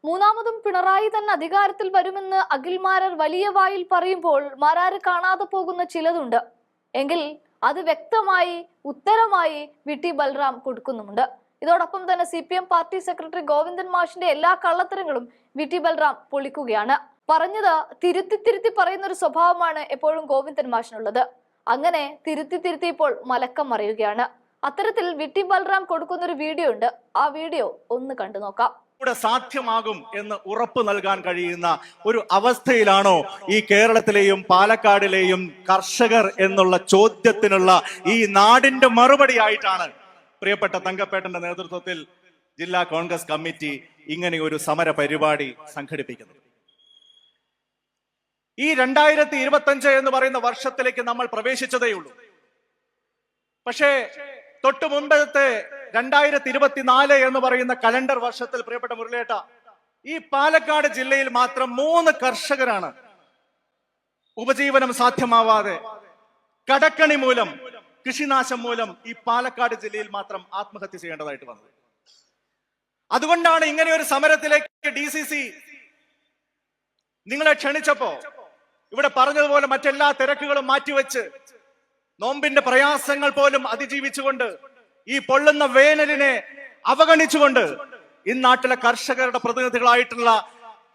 മൂന്നാമതും പിണറായി തന്നെ അധികാരത്തിൽ വരുമെന്ന് അഖിൽ മാരാർ വലിയ വായിൽ പറയുമ്പോൾ മാരാര് കാണാതെ പോകുന്ന ചിലതുണ്ട്. എങ്കിൽ അത് വ്യക്തമായി ഉത്തരമായി വി.ടി. ബൽറാം കൊടുക്കുന്നുമുണ്ട്. ഇതോടൊപ്പം തന്നെ CPM പാർട്ടി സെക്രട്ടറി ഗോവിന്ദൻ മാഷിന്റെ എല്ലാ കള്ളത്തരങ്ങളും വി.ടി. ബൽറാം പൊളിക്കുകയാണ്. പറഞ്ഞത് തിരുത്തി പറയുന്ന ഒരു സ്വഭാവമാണ് എപ്പോഴും ഗോവിന്ദൻ മാഷിനുള്ളത്. അങ്ങനെ തിരുത്തി ഇപ്പോൾ മലക്കം മറിയുകയാണ്. അത്തരത്തിൽ വി.ടി. ബൽറാം കൊടുക്കുന്ന ഒരു വീഡിയോ ഉണ്ട്. ആ വീഡിയോ ഒന്ന് കണ്ടു നോക്കാം. സാധ്യമാകും എന്ന് ഉറപ്പ് നൽകാൻ കഴിയുന്ന ഒരു അവസ്ഥയിലാണോ ഈ കേരളത്തിലെയും പാലക്കാടിലെയും കർഷകർ എന്നുള്ള ചോദ്യത്തിനുള്ള ഈ നാടിന്റെ മറുപടി ആയിട്ടാണ് പ്രിയപ്പെട്ട തങ്കപ്പേട്ടന്റെ നേതൃത്വത്തിൽ ജില്ലാ കോൺഗ്രസ് കമ്മിറ്റി ഇങ്ങനെ ഒരു സമര പരിപാടി സംഘടിപ്പിക്കുന്നത്. ഈ 2025 എന്ന് പറയുന്ന വർഷത്തിലേക്ക് നമ്മൾ പ്രവേശിച്ചതേയുള്ളൂ. പക്ഷേ തൊട്ടു മുമ്പത്തെ 2024 എന്ന് പറയുന്ന കലണ്ടർ വർഷത്തിൽ പ്രിയപ്പെട്ട മുരളിയേട്ട, ഈ പാലക്കാട് ജില്ലയിൽ മാത്രം 3 കർഷകരാണ് ഉപജീവനം സാധ്യമാവാതെ കടക്കണി മൂലം, കൃഷിനാശം മൂലം ഈ പാലക്കാട് ജില്ലയിൽ മാത്രം ആത്മഹത്യ ചെയ്യേണ്ടതായിട്ട് വന്നത്. അതുകൊണ്ടാണ് ഇങ്ങനെ ഒരു സമരത്തിലേക്ക് DCC നിങ്ങളെ ക്ഷണിച്ചപ്പോ ഇവിടെ പറഞ്ഞതുപോലെ മറ്റെല്ലാ തിരക്കുകളും മാറ്റിവെച്ച് നോമ്പിന്റെ പ്രയാസങ്ങൾ പോലും അതിജീവിച്ചുകൊണ്ട് ഈ പൊള്ളുന്ന വേനലിനെ അവഗണിച്ചുകൊണ്ട് ഈ നാട്ടിലെ കർഷകരുടെ പ്രതിനിധികളായിട്ടുള്ള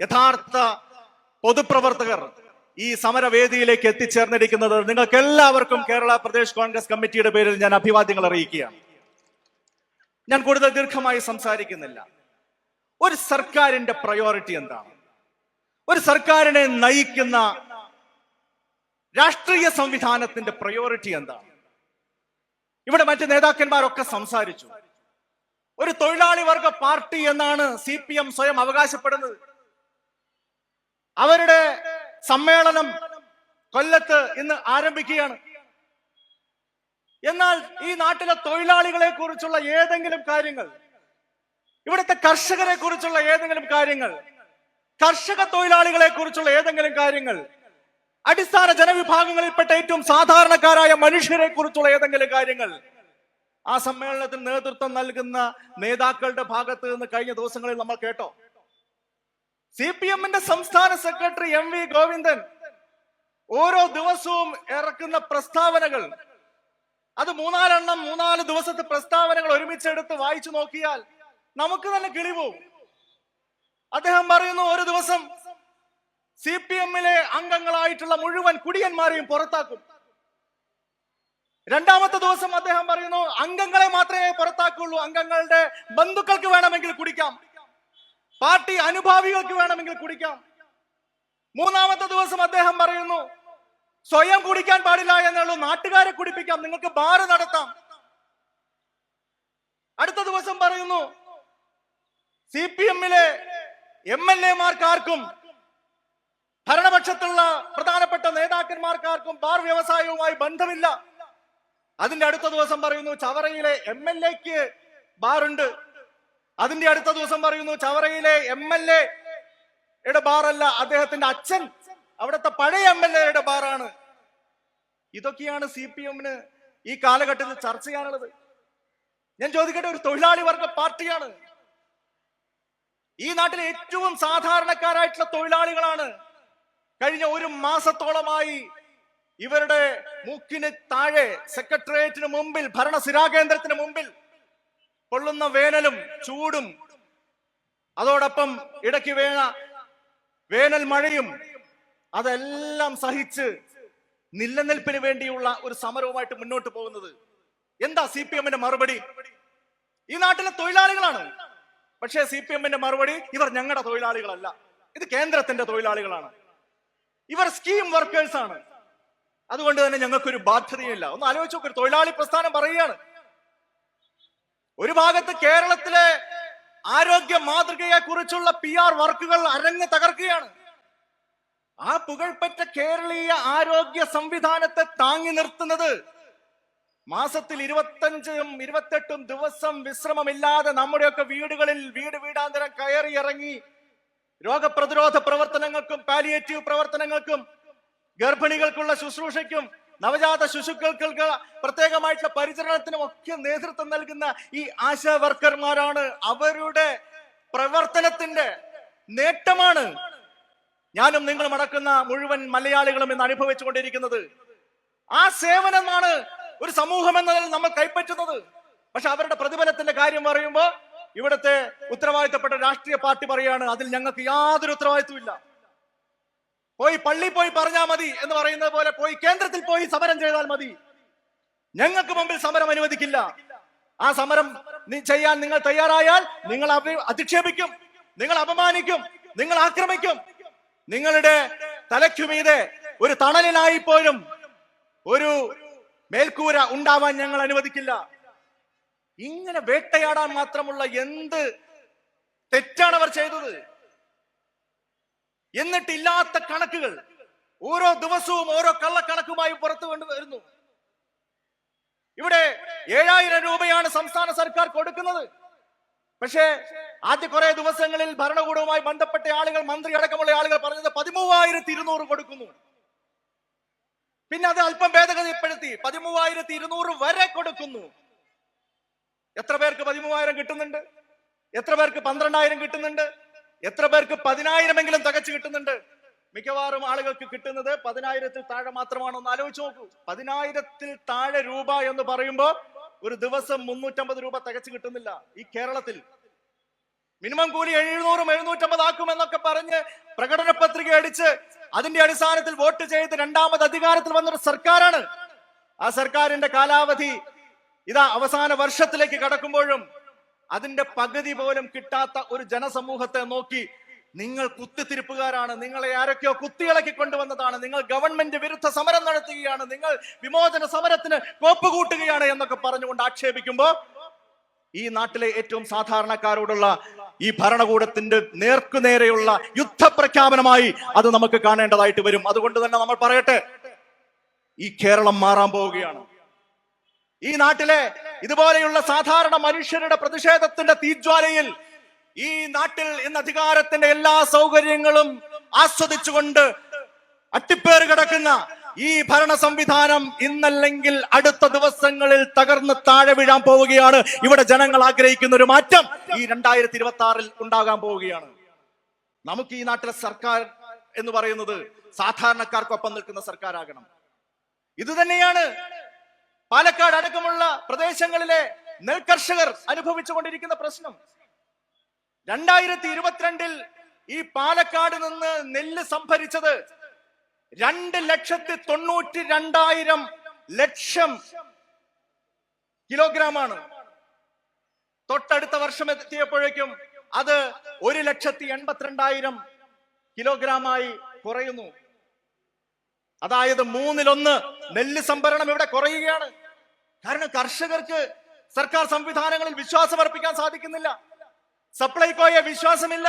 യഥാർത്ഥ പൊതുപ്രവർത്തകർ ഈ സമരവേദിയിലേക്ക് എത്തിച്ചേർന്നിരിക്കുന്നത് നിങ്ങൾക്ക് എല്ലാവർക്കും കേരള പ്രദേശ് കോൺഗ്രസ് കമ്മിറ്റിയുടെ പേരിൽ ഞാൻ അഭിവാദ്യങ്ങൾ അറിയിക്കുകയാണ്. ഞാൻ കൂടുതൽ ദീർഘമായി സംസാരിക്കുന്നില്ല. ഒരു സർക്കാരിന്റെ പ്രയോറിറ്റി എന്താണ്? ഒരു സർക്കാരിനെ നയിക്കുന്ന രാഷ്ട്രീയ സംവിധാനത്തിന്റെ പ്രയോറിറ്റി എന്താണ്? ഇവിടെ മറ്റ് നേതാക്കന്മാരൊക്കെ സംസാരിച്ചു. ഒരു തൊഴിലാളി വർഗ പാർട്ടി എന്നാണ് CPM സ്വയം അവകാശപ്പെടുന്നത്. അവരുടെ സമ്മേളനം കൊല്ലത്ത് ഇന്ന് ആരംഭിക്കുകയാണ്. എന്നാൽ ഈ നാട്ടിലെ തൊഴിലാളികളെ കുറിച്ചുള്ള ഏതെങ്കിലും കാര്യങ്ങൾ, ഇവിടുത്തെ കർഷകരെ കുറിച്ചുള്ള ഏതെങ്കിലും കാര്യങ്ങൾ, കർഷക തൊഴിലാളികളെ കുറിച്ചുള്ള ഏതെങ്കിലും കാര്യങ്ങൾ, അടിസ്ഥാന ജനവിഭാഗങ്ങളിൽപ്പെട്ട ഏറ്റവും സാധാരണക്കാരായ മനുഷ്യരെ കുറിച്ചുള്ള ഏതെങ്കിലും കാര്യങ്ങൾ ആ സമ്മേളനത്തിൽ നേതൃത്വം നൽകുന്ന നേതാക്കളുടെ ഭാഗത്ത് നിന്ന് കഴിഞ്ഞ ദിവസങ്ങളിൽ നമ്മൾ കേട്ടോ? CPM-ന്റെ സംസ്ഥാന സെക്രട്ടറി MV ഗോവിന്ദൻ ഓരോ ദിവസവും ഇറക്കുന്ന പ്രസ്താവനകൾ, അത് 3-4 ദിവസത്തെ പ്രസ്താവനകൾ ഒരുമിച്ചെടുത്ത് വായിച്ചു നോക്കിയാൽ നമുക്ക് തന്നെ കിളിപോകും. അദ്ദേഹം പറയുന്നു, ഒരു ദിവസം CPM-ലെ അംഗങ്ങളായിട്ടുള്ള മുഴുവൻ കുടിയന്മാരെയും പുറത്താക്കും. രണ്ടാമത്തെ ദിവസം അദ്ദേഹം പറയുന്നു, അംഗങ്ങളെ മാത്രമേ പുറത്താക്കുള്ളൂ, അംഗങ്ങളുടെ ബന്ധുക്കൾക്ക് വേണമെങ്കിൽ കുടിക്കാം, പാർട്ടി അനുഭാവികൾക്ക് വേണമെങ്കിൽ കുടിക്കാം. മൂന്നാമത്തെ ദിവസം അദ്ദേഹം പറയുന്നു, സ്വയം കുടിക്കാൻ പാടില്ല എന്നുള്ളൂ, നാട്ടുകാരെ കുടിപ്പിക്കാം, നിങ്ങൾക്ക് ബാറ് നടത്താം. അടുത്ത ദിവസം പറയുന്നു, CPM-ലെ MLA-മാർക്കാർക്കും ഭരണപക്ഷത്തുള്ള പ്രധാനപ്പെട്ട നേതാക്കന്മാർക്കാർക്കും ബാർ വ്യവസായവുമായി ബന്ധമില്ല. അതിന്റെ അടുത്ത ദിവസം പറയുന്നു, ചവറയിലെ MLA-ക്ക് ബാറുണ്ട്. അതിന്റെ അടുത്ത ദിവസം പറയുന്നു, ചവറയിലെ MLA-യുടെ ബാറല്ല, അദ്ദേഹത്തിന്റെ അച്ഛൻ അവിടുത്തെ പഴയ MLA-യുടെ ബാറാണ്. ഇതൊക്കെയാണ് CPM-ന് ഈ കാലഘട്ടത്തിൽ ചർച്ച ചെയ്യാനുള്ളത്. ഞാൻ ചോദിക്കട്ടെ, ഒരു തൊഴിലാളി വർഗ പാർട്ടിയാണ്. ഈ നാട്ടിലെ ഏറ്റവും സാധാരണക്കാരായിട്ടുള്ള തൊഴിലാളികളാണ് കഴിഞ്ഞ 1 മാസത്തോളമായി ഇവരുടെ മൂക്കിന് താഴെ സെക്രട്ടേറിയറ്റിന് മുമ്പിൽ, ഭരണസിരാകേന്ദ്രത്തിന് മുമ്പിൽ പൊള്ളുന്ന വേനലും ചൂടും അതോടൊപ്പം ഇടയ്ക്ക് വീണ വേനൽ മഴയും അതെല്ലാം സഹിച്ച് നിലനിൽപ്പിന് വേണ്ടിയുള്ള ഒരു സമരവുമായിട്ട് മുന്നോട്ട് പോകുന്നത്. എന്താ CPM-ന്റെ മറുപടി? ഈ നാട്ടിലെ തൊഴിലാളികളാണ്. പക്ഷേ CPM-ന്റെ മറുപടി, ഇവർ ഞങ്ങളുടെ തൊഴിലാളികളല്ല, ഇത് കേന്ദ്രത്തിന്റെ തൊഴിലാളികളാണ്, ഇവർ സ്കീം വർക്കേഴ്സ് ആണ്, അതുകൊണ്ട് തന്നെ ഞങ്ങൾക്കൊരു ബാധ്യതയില്ല. ഒന്ന് ആലോചിച്ച് നോക്ക്, ഒരു തൊഴിലാളി പ്രസ്ഥാനം പറയുകയാണ്. ഒരു ഭാഗത്ത് കേരളത്തിലെ ആരോഗ്യ മാതൃകയെ കുറിച്ചുള്ള PR വർക്കുകൾ അരങ്ങ് തകർക്കുകയാണ്. ആ പുകഴ്പെറ്റ കേരളീയ ആരോഗ്യ സംവിധാനത്തെ താങ്ങി നിർത്തുന്നത് മാസത്തിൽ 25ഉം 28ഉം ദിവസം വിശ്രമമില്ലാതെ നമ്മുടെയൊക്കെ വീടുകളിൽ വീടാന്തരം കയറി ഇറങ്ങി രോഗപ്രതിരോധ പ്രവർത്തനങ്ങൾക്കും പാലിയേറ്റീവ് പ്രവർത്തനങ്ങൾക്കും ഗർഭിണികൾക്കുള്ള ശുശ്രൂഷയ്ക്കും നവജാത ശിശുക്കൾക്ക് പ്രത്യേകമായിട്ടുള്ള പരിചരണത്തിനും ഒക്കെ നേതൃത്വം നൽകുന്ന ഈ ആശാ വർക്കർമാരാണ് അവരുടെ പ്രവർത്തനത്തിന്റെ നേട്ടമാണ് ഞാനും നിങ്ങളും അടക്കുന്ന മുഴുവൻ മലയാളികളും ഇന്ന് അനുഭവിച്ചുകൊണ്ടിരിക്കുന്നത്. ആ സേവനമാണ് ഒരു സമൂഹം എന്നതിൽ നമ്മൾ കൈപ്പറ്റുന്നത്. പക്ഷെ അവരുടെ പ്രതിഫലത്തിന്റെ കാര്യം പറയുമ്പോൾ ഇവിടുത്തെ ഉത്തരവാദിത്തപ്പെട്ട രാഷ്ട്രീയ പാർട്ടി പറയാണ് അതിൽ ഞങ്ങൾക്ക് യാതൊരു ഉത്തരവാദിത്വം ഇല്ല. പോയി പള്ളി പോയി പറഞ്ഞാൽ മതി എന്ന് പറയുന്നത് പോലെ പോയി കേന്ദ്രത്തിൽ പോയി സമരം ചെയ്താൽ മതി, ഞങ്ങൾക്ക് മുമ്പിൽ സമരം അനുവദിക്കില്ല. ആ സമരം ചെയ്യാൻ നിങ്ങൾ തയ്യാറായാൽ നിങ്ങൾ അധിക്ഷേപിക്കും, നിങ്ങൾ അപമാനിക്കും, നിങ്ങൾ ആക്രമിക്കും. നിങ്ങളുടെ തലയ്ക്കുമീതെ ഒരു തണലിനായി പോലും ഒരു മേൽക്കൂര ഉണ്ടാവാൻ ഞങ്ങൾ അനുവദിക്കില്ല. ഇങ്ങനെ വേട്ടയാടാൻ മാത്രമുള്ള എന്ത് തെറ്റാണ് അവർ ചെയ്തത്? എന്നിട്ടില്ലാത്ത കണക്കുകൾ ഓരോ ദിവസവും ഓരോ കള്ളക്കണക്കുമായി പുറത്തു കൊണ്ടുവരുന്നു. ഇവിടെ 7000 രൂപയാണ് സംസ്ഥാന സർക്കാർ കൊടുക്കുന്നത്. പക്ഷേ ആദ്യ കുറെ ദിവസങ്ങളിൽ ഭരണകൂടവുമായി ബന്ധപ്പെട്ട ആളുകൾ, മന്ത്രി അടക്കമുള്ള ആളുകൾ പറഞ്ഞത് 13,200 കൊടുക്കുന്നു. പിന്നെ അത് അല്പം ഭേദഗതിപ്പെടുത്തി 13,200 വരെ കൊടുക്കുന്നു. എത്ര പേർക്ക് 13,000 കിട്ടുന്നുണ്ട്? എത്ര പേർക്ക് 12,000 കിട്ടുന്നുണ്ട്? എത്ര പേർക്ക് 10,000 തികച്ചു കിട്ടുന്നുണ്ട്? മിക്കവാറും ആളുകൾക്ക് കിട്ടുന്നത് 10,000 താഴെ മാത്രമാണ്. ഒന്ന് ആലോചിച്ച് നോക്കൂ. 10,000 താഴെ രൂപ എന്ന് പറയുമ്പോൾ ഒരു ദിവസം 350 രൂപ തികച്ചു കിട്ടുന്നില്ല. ഈ കേരളത്തിൽ മിനിമം കൂലി 700-750 ആക്കുമെന്നൊക്കെ പറഞ്ഞ് പ്രകടന പത്രിക അടിച്ച് അതിന്റെ അടിസ്ഥാനത്തിൽ വോട്ട് ചെയ്ത് രണ്ടാമത് അധികാരത്തിൽ വന്നൊരു സർക്കാരാണ്. ആ സർക്കാരിന്റെ കാലാവധി ഇതാ അവസാന വർഷത്തിലേക്ക് കടക്കുമ്പോഴും അതിന്റെ പകുതി പോലും കിട്ടാത്ത ഒരു ജനസമൂഹത്തെ നോക്കി നിങ്ങൾ കുത്തിത്തിരിപ്പുകാരാണ്, നിങ്ങളെ ആരൊക്കെയോ കുത്തിയിളക്കി കൊണ്ടുവന്നതാണ്, നിങ്ങൾ ഗവൺമെന്റ് വിരുദ്ധ സമരം നടത്തുകയാണ്, നിങ്ങൾ വിമോചന സമരത്തിന് കോപ്പ് കൂട്ടുകയാണ് എന്നൊക്കെ പറഞ്ഞുകൊണ്ട് ആക്ഷേപിക്കുമ്പോ ഈ നാട്ടിലെ ഏറ്റവും സാധാരണക്കാരോടുള്ള ഈ ഭരണകൂടത്തിന്റെ നേർക്കുനേരെയുള്ള യുദ്ധപ്രഖ്യാപനമായി അത് നമുക്ക് കാണേണ്ടതായിട്ട് വരും. അതുകൊണ്ട് തന്നെ നമ്മൾ പറയട്ടെ, ഈ കേരളം മാറാൻ പോവുകയാണ്. ഈ നാട്ടിലെ ഇതുപോലെയുള്ള സാധാരണ മനുഷ്യരുടെ പ്രതിഷേധത്തിന്റെ തീജ്വാലയിൽ ഈ നാട്ടിൽ ഇന്ന് അധികാരത്തിന്റെ എല്ലാ സൗകര്യങ്ങളും ആസ്വദിച്ചുകൊണ്ട് അട്ടിപ്പേറ് കിടക്കുന്ന ഈ ഭരണ സംവിധാനം ഇന്നല്ലെങ്കിൽ അടുത്ത ദിവസങ്ങളിൽ തകർന്ന് താഴെ വീഴാൻ പോവുകയാണ്. ഇവിടെ ജനങ്ങൾ ആഗ്രഹിക്കുന്ന ഒരു മാറ്റം ഈ 2026 ഉണ്ടാകാൻ പോവുകയാണ്. നമുക്ക് ഈ നാട്ടിലെ സർക്കാർ എന്ന് പറയുന്നത് സാധാരണക്കാർക്കൊപ്പം നിൽക്കുന്ന സർക്കാരാകണം. ഇത് തന്നെയാണ് പാലക്കാട് അടക്കമുള്ള പ്രദേശങ്ങളിലെ നെൽകർഷകർ അനുഭവിച്ചുകൊണ്ടിരിക്കുന്ന പ്രശ്നം. 2022 ഈ പാലക്കാട് നിന്ന് നെല്ല് സംഭരിച്ചത് 2,92,000 കിലോഗ്രാമാണ്. തൊട്ടടുത്ത വർഷം എത്തിയപ്പോഴേക്കും അത് 1,82,000 കിലോഗ്രാമായി കുറയുന്നു. അതായത് 1/3 നെല്ല് സംഭരണം ഇവിടെ കുറയുകയാണ്. കാരണം കർഷകർക്ക് സർക്കാർ സംവിധാനങ്ങളിൽ വിശ്വാസം അർപ്പിക്കാൻ സാധിക്കുന്നില്ല, സപ്ലൈകോയെ വിശ്വാസമില്ല,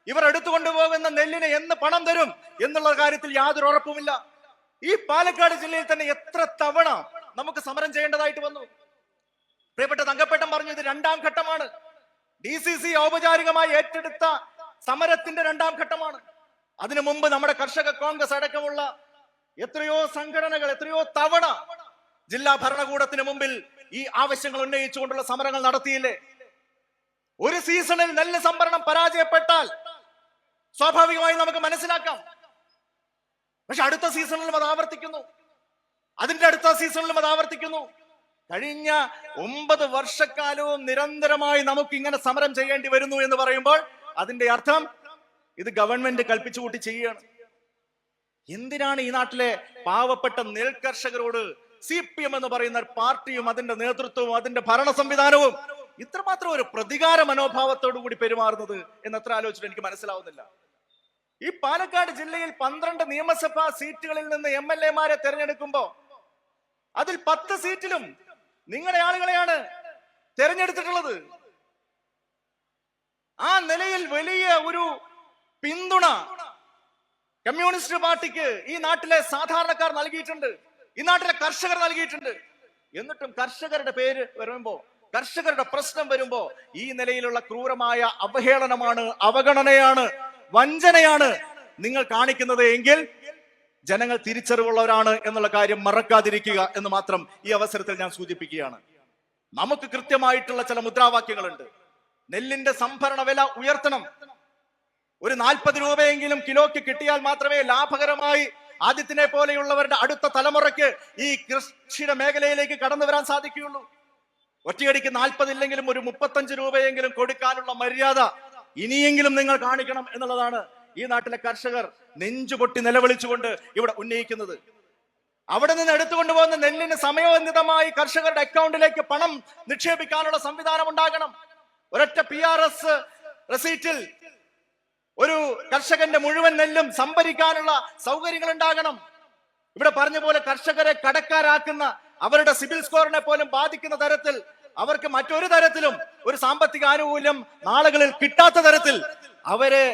ഇവർ എടുത്തുകൊണ്ടുപോകുന്ന നെല്ലിന് എന്ന് പണം തരും എന്നുള്ള കാര്യത്തിൽ യാതൊരു ഉറപ്പുമില്ല. ഈ പാലക്കാട് ജില്ലയിൽ തന്നെ എത്ര തവണ നമുക്ക് സമരം ചെയ്യേണ്ടതായിട്ട് വന്നു. പ്രിയപ്പെട്ട തങ്കപ്പേട്ടൻ പറഞ്ഞു ഇത് 2ാം ഘട്ടമാണ്. DCC ഔപചാരികമായി ഏറ്റെടുത്ത സമരത്തിന്റെ 2ാം ഘട്ടമാണ്. അതിനു മുമ്പ് നമ്മുടെ കർഷക കോൺഗ്രസ് അടക്കമുള്ള എത്രയോ സംഘടനകൾ എത്രയോ തവണ ജില്ലാ ഭരണകൂടത്തിന് മുമ്പിൽ ഈ ആവശ്യങ്ങൾ ഉന്നയിച്ചുകൊണ്ടുള്ള സമരങ്ങൾ നടത്തിയില്ലേ? ഒരു സീസണിൽ നെല്ല് സംഭരണം പരാജയപ്പെട്ടാൽ സ്വാഭാവികമായി നമുക്ക് മനസ്സിലാക്കാം. പക്ഷെ അടുത്ത സീസണിലും അത് ആവർത്തിക്കുന്നു, അതിന്റെ അടുത്ത സീസണിലും അത് ആവർത്തിക്കുന്നു. കഴിഞ്ഞ 9 വർഷക്കാലവും നിരന്തരമായി നമുക്ക് ഇങ്ങനെ സമരം ചെയ്യേണ്ടി വരുന്നു എന്ന് പറയുമ്പോൾ അതിന്റെ അർത്ഥം ഇത് ഗവൺമെന്റ് കൽപ്പിച്ചുകൂട്ടി ചെയ്യുകയാണ്. എന്തിനാണ് ഈ നാട്ടിലെ പാവപ്പെട്ട നെൽകർഷകരോട് CPM എന്ന് പറയുന്ന പാർട്ടിയും അതിന്റെ നേതൃത്വവും അതിന്റെ ഭരണ സംവിധാനവും ഇത്രമാത്രം ഒരു പ്രതികാര മനോഭാവത്തോടു കൂടി പെരുമാറുന്നത് എന്നത്ര ആലോചിച്ചിട്ട് എനിക്ക് മനസ്സിലാവുന്നില്ല. ഈ പാലക്കാട് ജില്ലയിൽ 12 നിയമസഭാ സീറ്റുകളിൽ നിന്ന് MLA-മാരെ തെരഞ്ഞെടുക്കുമ്പോ അതിൽ 10 സീറ്റിലും നിങ്ങളുടെ ആളുകളെയാണ് തെരഞ്ഞെടുത്തിട്ടുള്ളത്. ആ നിലയിൽ വലിയ ഒരു പിന്തുണ കമ്മ്യൂണിസ്റ്റ് പാർട്ടിക്ക് ഈ നാട്ടിലെ സാധാരണക്കാർ നൽകിയിട്ടുണ്ട്, ഈ നാട്ടിലെ കർഷകർ നൽകിയിട്ടുണ്ട്. എന്നിട്ടും കർഷകരുടെ പേര് വരുമ്പോ, കർഷകരുടെ പ്രശ്നം വരുമ്പോ ഈ നിലയിലുള്ള ക്രൂരമായ അവഹേളനമാണ്, അവഗണനയാണ്, വഞ്ചനയാണ് നിങ്ങൾ കാണിക്കുന്നത് എങ്കിൽ ജനങ്ങൾ തിരിച്ചറിവുള്ളവരാണ് എന്നുള്ള കാര്യം മറക്കാതിരിക്കുക എന്ന് മാത്രം ഈ അവസരത്തിൽ ഞാൻ സൂചിപ്പിക്കുകയാണ്. നമുക്ക് കൃത്യമായിട്ടുള്ള ചില മുദ്രാവാക്യങ്ങളുണ്ട്. നെല്ലിന്റെ സംഭരണ വില ഉയർത്തണം. ഒരു 40 രൂപയെങ്കിലും കിലോയ്ക്ക് കിട്ടിയാൽ മാത്രമേ ലാഭകരമായി ആദിത്യനെ പോലെയുള്ളവരുടെ അടുത്ത തലമുറയ്ക്ക് ഈ കൃഷിയുടെ മേഖലയിലേക്ക് കടന്നു വരാൻ സാധിക്കുകയുള്ളൂ. ഒറ്റയടിക്ക് 40 ഇല്ലെങ്കിലും ഒരു 35 രൂപയെങ്കിലും കൊടുക്കാനുള്ള മര്യാദ ഇനിയെങ്കിലും നിങ്ങൾ കാണിക്കണം എന്നുള്ളതാണ് ഈ നാട്ടിലെ കർഷകർ നെഞ്ചുപൊട്ടി നിലവിളിച്ചുകൊണ്ട് ഇവിടെ ഉന്നയിക്കുന്നത്. അവിടെ നിന്ന് എടുത്തുകൊണ്ടുപോകുന്ന നെല്ലിന് സമയോചിതമായി കർഷകരുടെ അക്കൗണ്ടിലേക്ക് പണം നിക്ഷേപിക്കാനുള്ള സംവിധാനം ഉണ്ടാകണം. ഒരൊറ്റ PRS റെസീറ്റിൽ ഒരു കർഷകന്റെ മുഴുവൻ നെല്ലും സംഭരിക്കാനുള്ള സൗകര്യങ്ങൾ ഉണ്ടാകണം. ഇവിടെ പറഞ്ഞ പോലെ കർഷകരെ കടക്കാരാക്കുന്ന, അവരുടെ സിബിൽ സ്കോറിനെ പോലും ബാധിക്കുന്ന തരത്തിൽ, അവർക്ക് മറ്റൊരു തരത്തിലും ഒരു സാമ്പത്തിക ആനുകൂല്യം നാളുകളിൽ കിട്ടാത്ത തരത്തിൽ അവരെ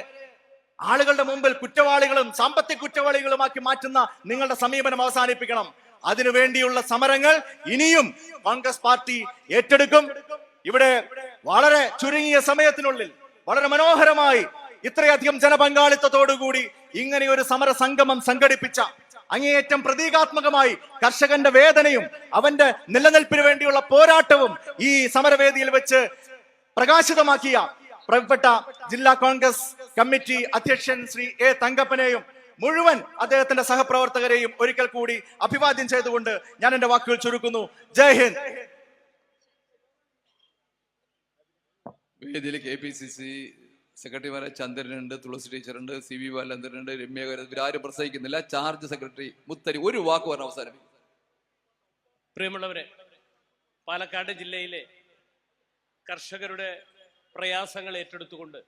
ആളുകളുടെ മുമ്പിൽ കുറ്റവാളികളും സാമ്പത്തിക കുറ്റവാളികളുമാക്കി മാറ്റുന്ന നിങ്ങളുടെ സമീപനം അവസാനിപ്പിക്കണം. അതിനുവേണ്ടിയുള്ള സമരങ്ങൾ ഇനിയും കോൺഗ്രസ് പാർട്ടി ഏറ്റെടുക്കും. ഇവിടെ വളരെ ചുരുങ്ങിയ സമയത്തിനുള്ളിൽ വളരെ മനോഹരമായി ഇത്രയധികം ജനപങ്കാളിത്തത്തോടുകൂടി ഇങ്ങനെ ഒരു സമര സംഗമം സംഘടിപ്പിച്ച, അങ്ങേയറ്റം പ്രതീകാത്മകമായി കർഷകന്റെ വേദനയും അവന്റെ നിലനിൽപ്പിന് വേണ്ടിയുള്ള പോരാട്ടവും ഈ സമരവേദിയിൽ വെച്ച് പ്രകാശിതമാക്കിയ പ്രിയപ്പെട്ട ജില്ലാ കോൺഗ്രസ് കമ്മിറ്റി അധ്യക്ഷൻ ശ്രീ A. തങ്കപ്പനെയും മുഴുവൻ അദ്ദേഹത്തിന്റെ സഹപ്രവർത്തകരെയും ഒരിക്കൽ കൂടി അഭിവാദ്യം ചെയ്തുകൊണ്ട് ഞാൻ എന്റെ വാക്കുകൾ ചുരുക്കുന്നു. ജയ് ഹിന്ദ്. വേദിയിൽ KPCC സെക്രട്ടറിമാരെ ചന്ദ്രനുണ്ട്, തുളസി ടീച്ചറുണ്ട്, CB ബാലചന്ദ്രനുണ്ട്, രമ്യ ഇവരാരും പ്രസംഗിക്കുന്നില്ല. ചാർജ് സെക്രട്ടറി മുത്തരി ഒരു വാക്ക് പറഞ്ഞ അവസാനിപ്പിക്കും. പ്രിയമുള്ളവരെ, പാലക്കാട് ജില്ലയിലെ കർഷകരുടെ പ്രയാസങ്ങൾ ഏറ്റെടുത്തുകൊണ്ട്